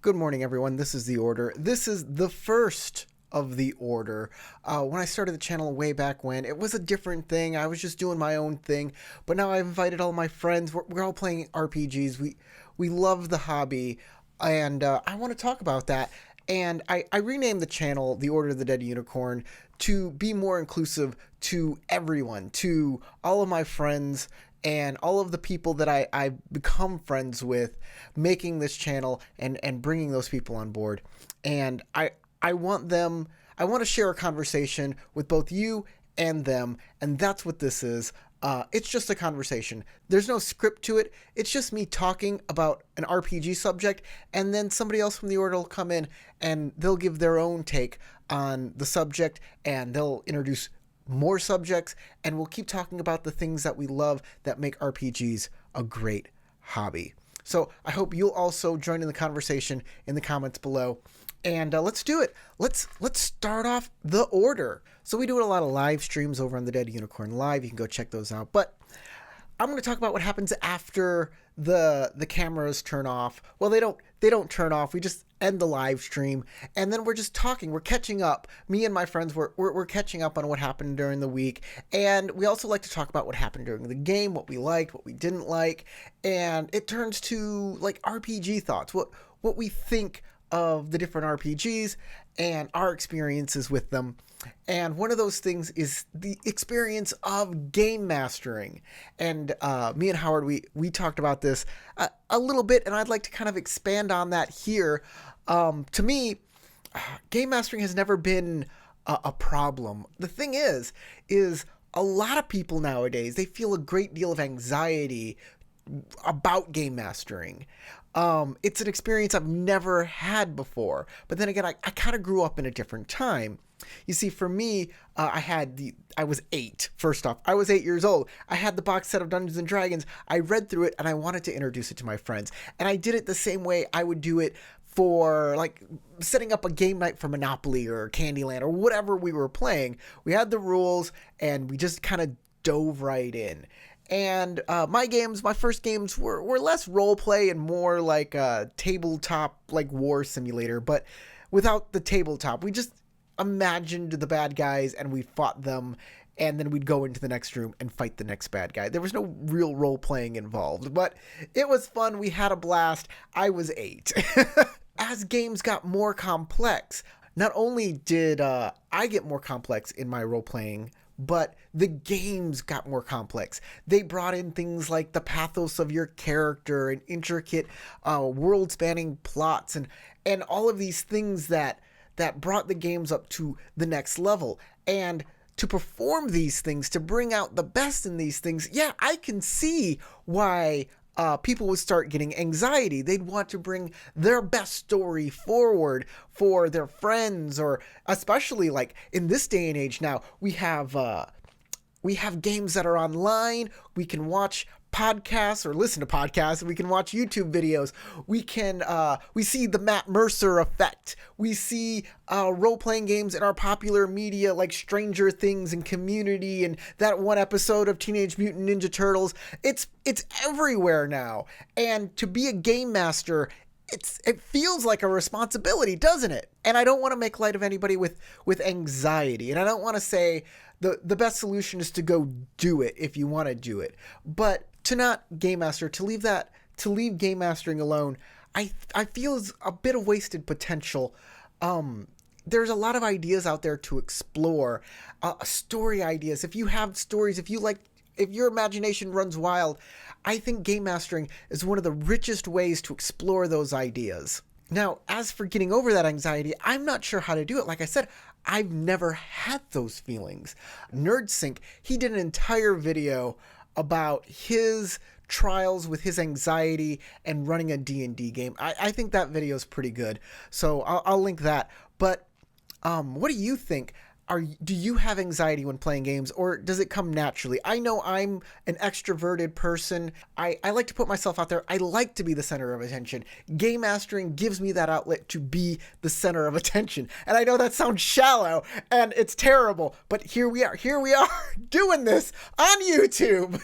Good morning, everyone. This is The Order. This is the first of The Order. When I started the channel way back when, it was a different thing. I was just doing my own thing. But now I've invited all my friends. We're all playing RPGs. We love the hobby. And I want to talk about that. And I renamed the channel The Order of the Dead Unicorn to be more inclusive to everyone, to all of my friends and all of the people that I've become friends with, making this channel and bringing those people on board. And I want to share a conversation with both you and them, and that's what this is. It's just a conversation. There's no script to it. It's just me talking about an RPG subject, and then somebody else from the Order will come in and they'll give their own take on the subject, and they'll introduce more subjects, and we'll keep talking about the things that we love that make RPGs a great hobby. So I hope you'll also join in the conversation in the comments below. And let's do it. Let's start off The Order. So we do a lot of live streams over on the Dead Unicorn Live. You can go check those out. But I'm going to talk about what happens after the cameras turn off. Well, they don't turn off. We just end the live stream, and then we're just talking. We're catching up. Me and my friends, we're catching up on what happened during the week, and we also like to talk about what happened during the game, what we liked, what we didn't like, and it turns to like RPG thoughts, what we think of the different RPGs and our experiences with them. And one of those things is the experience of game mastering. And me and Howard, we talked about this a little bit, and I'd like to kind of expand on that here. To me, game mastering has never been a problem. The thing is a lot of people nowadays, they feel a great deal of anxiety about game mastering. It's an experience I've never had before. But then again, I kind of grew up in a different time. You see, for me, I was 8. First off, I was 8 years old. I had the box set of Dungeons and Dragons. I read through it, and I wanted to introduce it to my friends. And I did it the same way I would do it for like setting up a game night for Monopoly or Candyland or whatever we were playing. We had the rules, and we just kind of dove right in. And my first games were less role play and more like a tabletop, like war simulator, but without the tabletop. We just imagined the bad guys and we fought them, and then we'd go into the next room and fight the next bad guy. There was no real role playing involved, but it was fun. We had a blast. I was 8. As games got more complex, not only did I get more complex in my role playing, but the games got more complex. They brought in things like the pathos of your character and intricate world-spanning plots and all of these things that brought the games up to the next level. And to perform these things, to bring out the best in these things, yeah, I can see why people would start getting anxiety. They'd want to bring their best story forward for their friends, or especially like in this day and age now, we have games that are online. We can watch podcasts or listen to podcasts. We can watch YouTube videos. We see the Matt Mercer effect. We see role-playing games in our popular media like Stranger Things and Community and that one episode of Teenage Mutant Ninja Turtles. It's everywhere now. And to be a game master, it feels like a responsibility, doesn't it? And I don't want to make light of anybody with anxiety. And I don't want to say the best solution is to go do it if you want to do it. But to not game master, to leave game mastering alone, I feel is a bit of wasted potential. There's a lot of ideas out there to explore, story ideas. If you have stories, if your imagination runs wild, I think game mastering is one of the richest ways to explore those ideas. Now, as for getting over that anxiety, I'm not sure how to do it. Like I said, I've never had those feelings. NerdSync, he did an entire video about his trials with his anxiety and running a D&D game. I think that video is pretty good, so I'll link that. But what do you think? Do you have anxiety when playing games, or does it come naturally? I know I'm an extroverted person. I like to put myself out there. I like to be the center of attention. Game mastering gives me that outlet to be the center of attention. And I know that sounds shallow and it's terrible, but here we are doing this on YouTube.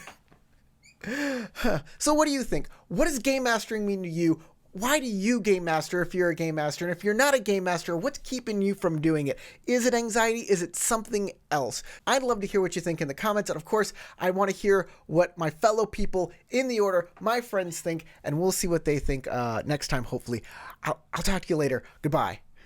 So what do you think? What does game mastering mean to you? why do you game master if you're a game master? And if you're not a game master, what's keeping you from doing it? Is it anxiety? Is it something else? I'd love to hear what you think in the comments. And of course, I want to hear what my fellow people in the order, my friends think, and we'll see what they think next time, hopefully. I'll talk to you later. Goodbye.